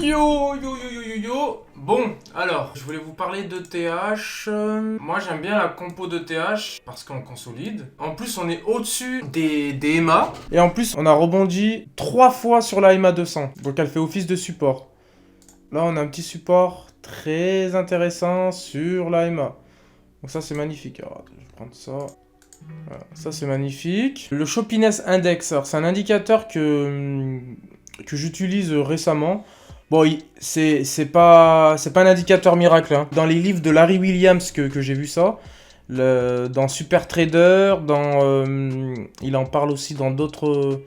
Yo yo yo yo yo yo. Bon, alors, je voulais vous parler de TH. Moi, j'aime bien la compo de TH parce qu'on consolide. En plus, on est au-dessus des EMA. Et en plus, on a rebondi 3 fois sur la EMA 200. Donc, elle fait office de support. Là, on a un petit support très intéressant sur la EMA. Donc, ça, c'est magnifique. Alors, je vais prendre ça. Voilà, ça, c'est magnifique. Le Shoppiness Index, c'est un indicateur que j'utilise récemment. Bon, c'est pas un indicateur miracle, hein. Dans les livres de Larry Williams que j'ai vu ça, dans Super Trader, il en parle aussi dans d'autres...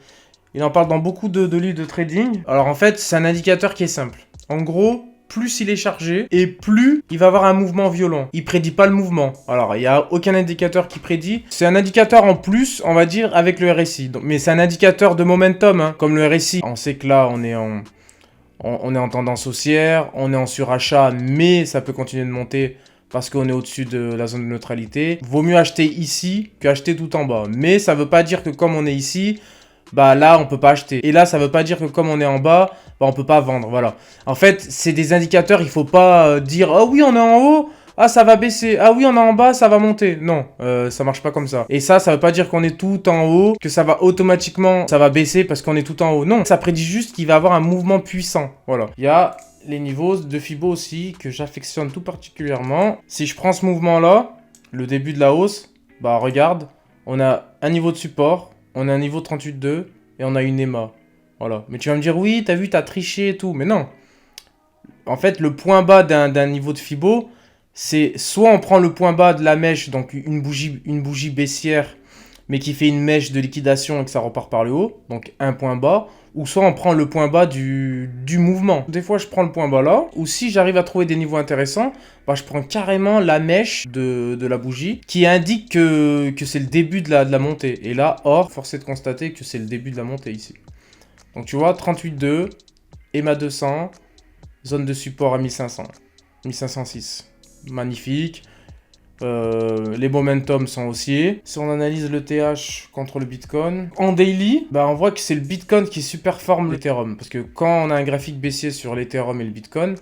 il en parle dans beaucoup de livres de trading. Alors en fait, c'est un indicateur qui est simple. En gros, plus il est chargé et plus il va avoir un mouvement violent. Il prédit pas le mouvement. Alors, il n'y a aucun indicateur qui prédit. C'est un indicateur en plus, on va dire, avec le RSI. Donc, mais c'est un indicateur de momentum, hein, comme le RSI. On sait que là, on est en tendance haussière, on est en surachat, mais ça peut continuer de monter parce qu'on est au-dessus de la zone de neutralité. Vaut mieux acheter ici qu'acheter tout en bas. Mais ça veut pas dire que comme on est ici, bah là on peut pas acheter. Et là ça veut pas dire que comme on est en bas, bah on peut pas vendre, voilà. En fait, c'est des indicateurs, il faut pas dire « Ah oui, on est en haut, ah ça va baisser, ah oui on est en bas, ça va monter ». Non, ça marche pas comme ça. Et ça veut pas dire qu'on est tout en haut, que ça va automatiquement, ça va baisser parce qu'on est tout en haut. Non, ça prédit juste qu'il va avoir un mouvement puissant, voilà. Il y a les niveaux de Fibo aussi que j'affectionne tout particulièrement. Si je prends ce mouvement-là, le début de la hausse, bah regarde, on a un niveau de support, on a un niveau 38,2 et on a une EMA. Voilà. Mais tu vas me dire, oui, t'as vu, t'as triché et tout. Mais non. En fait, le point bas d'un niveau de Fibo, c'est soit on prend le point bas de la mèche, donc une bougie baissière, mais qui fait une mèche de liquidation et que ça repart par le haut, donc un point bas, ou soit on prend le point bas du mouvement. Des fois, je prends le point bas là, ou si j'arrive à trouver des niveaux intéressants, bah, je prends carrément la mèche de la bougie qui indique que c'est le début de la montée. Et là, or, force est de constater que c'est le début de la montée ici. Donc tu vois, 38,2, EMA 200, zone de support à 1500, 1506. Magnifique. Les momentum sont haussiers. Si on analyse le TH contre le Bitcoin, en daily, bah on voit que c'est le Bitcoin qui superforme l'Ethereum. Parce que quand on a un graphique baissier sur l'Ethereum et le Bitcoin,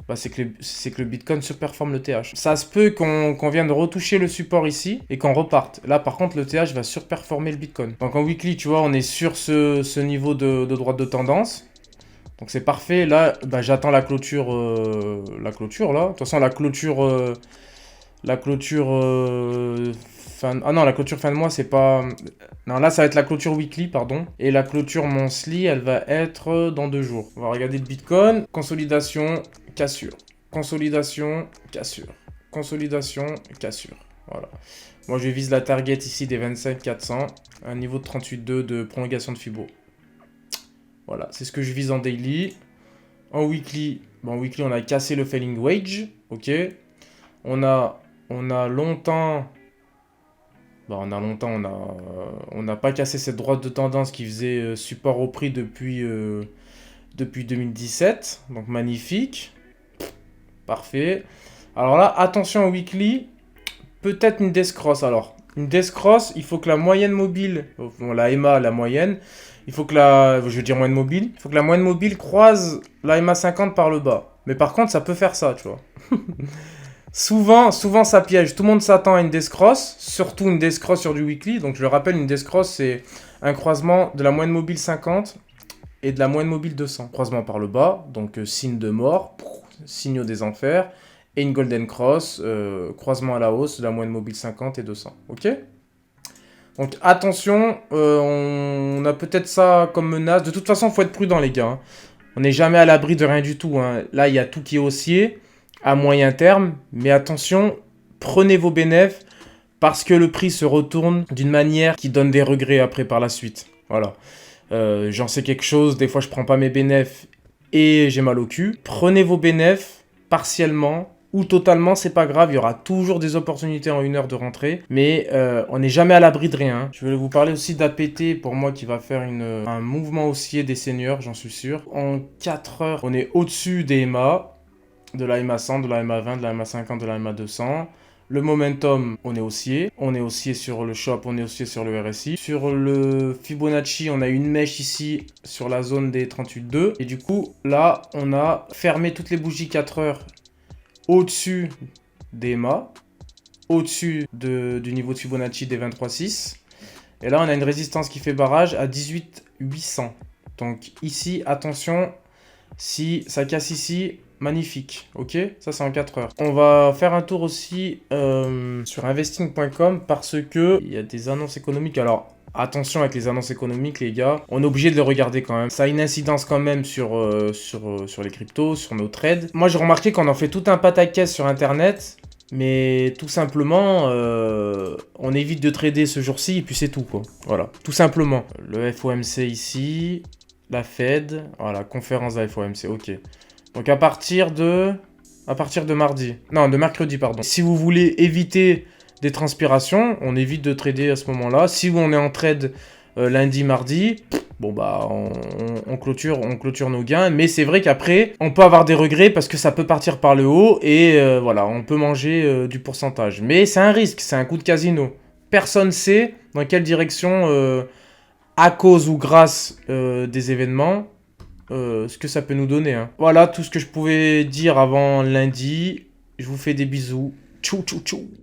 bah c'est que le Bitcoin superforme le TH. Ça se peut qu'on vienne de retoucher le support ici et qu'on reparte. Là, par contre, le TH va surperformer le Bitcoin. Donc en weekly, tu vois, on est sur ce niveau de droite de tendance. Donc c'est parfait. Là, bah, j'attends la clôture là. De toute façon, la clôture fin... Ah non, la clôture fin de mois, c'est pas... Non, là, ça va être la clôture weekly, pardon. Et la clôture monthly, elle va être dans 2 jours. On va regarder le Bitcoin. Consolidation, cassure. Consolidation, cassure. Consolidation, cassure. Voilà. Moi, je vise la target ici des 25 400. Un niveau de 38,2 de prolongation de Fibo. Voilà, c'est ce que je vise en daily. En weekly, on a cassé le falling wedge. Ok. On a longtemps... Bah, on n'a pas cassé cette droite de tendance qui faisait support au prix depuis 2017. Donc magnifique. Parfait. Alors là, attention au weekly. Peut-être une death cross. Alors, une death cross, il faut que la moyenne mobile... Bon, la EMA, la moyenne. Il faut que je veux dire moyenne mobile. Il faut que la moyenne mobile croise la EMA 50 par le bas. Mais par contre, ça peut faire ça, tu vois. Souvent, ça piège. Tout le monde s'attend à une death cross, surtout une death cross sur du weekly. Donc, je le rappelle, une death cross, c'est un croisement de la moyenne mobile 50 et de la moyenne mobile 200. Croisement par le bas, donc signe de mort, signaux des enfers. Et une golden cross, croisement à la hausse de la moyenne mobile 50 et 200. Ok ? Donc, attention, on a peut-être ça comme menace. De toute façon, il faut être prudent, les gars. Hein. On n'est jamais à l'abri de rien du tout. Hein. Là, il y a tout qui est haussier à moyen terme, mais attention, prenez vos bénéfices parce que le prix se retourne d'une manière qui donne des regrets après par la suite. Voilà. J'en sais quelque chose, des fois je prends pas mes bénéfices et j'ai mal au cul. Prenez vos bénéfices partiellement ou totalement, c'est pas grave, il y aura toujours des opportunités en 1 heure de rentrée, mais on n'est jamais à l'abri de rien. Je voulais vous parler aussi d'APT, pour moi qui va faire un mouvement haussier des seniors, j'en suis sûr. En 4 heures, on est au-dessus des EMA. De la EMA 100, de la EMA 20, de la EMA 50, de la EMA 200. Le momentum, on est haussier. On est haussier sur le shop, on est haussier sur le RSI. Sur le Fibonacci, on a une mèche ici sur la zone des 38,2. Et du coup, là, on a fermé toutes les bougies 4 heures au-dessus des mâts, au-dessus du niveau de Fibonacci des 23,6. Et là, on a une résistance qui fait barrage à 18,800. Donc ici, attention, si ça casse ici, magnifique, ok? Ça, c'est en 4 heures. On va faire un tour aussi sur investing.com parce que il y a des annonces économiques. Alors, attention avec les annonces économiques, les gars. On est obligé de les regarder quand même. Ça a une incidence quand même sur les cryptos, sur nos trades. Moi, j'ai remarqué qu'on en fait tout un pataquès sur Internet. Mais tout simplement, on évite de trader ce jour-ci et puis c'est tout, quoi. Voilà, tout simplement. Le FOMC ici, la Fed, voilà, conférence de la FOMC, ok. Donc à partir de mardi, non, de mercredi, pardon. Si vous voulez éviter des transpirations, on évite de trader à ce moment-là. Si on est en trade lundi, mardi, bon bah on clôture nos gains. Mais c'est vrai qu'après, on peut avoir des regrets parce que ça peut partir par le haut et voilà, on peut manger du pourcentage. Mais c'est un risque, c'est un coup de casino. Personne ne sait dans quelle direction, à cause ou grâce des événements, ce que ça peut nous donner. Hein. Voilà tout ce que je pouvais dire avant lundi. Je vous fais des bisous. Tchou tchou tchou.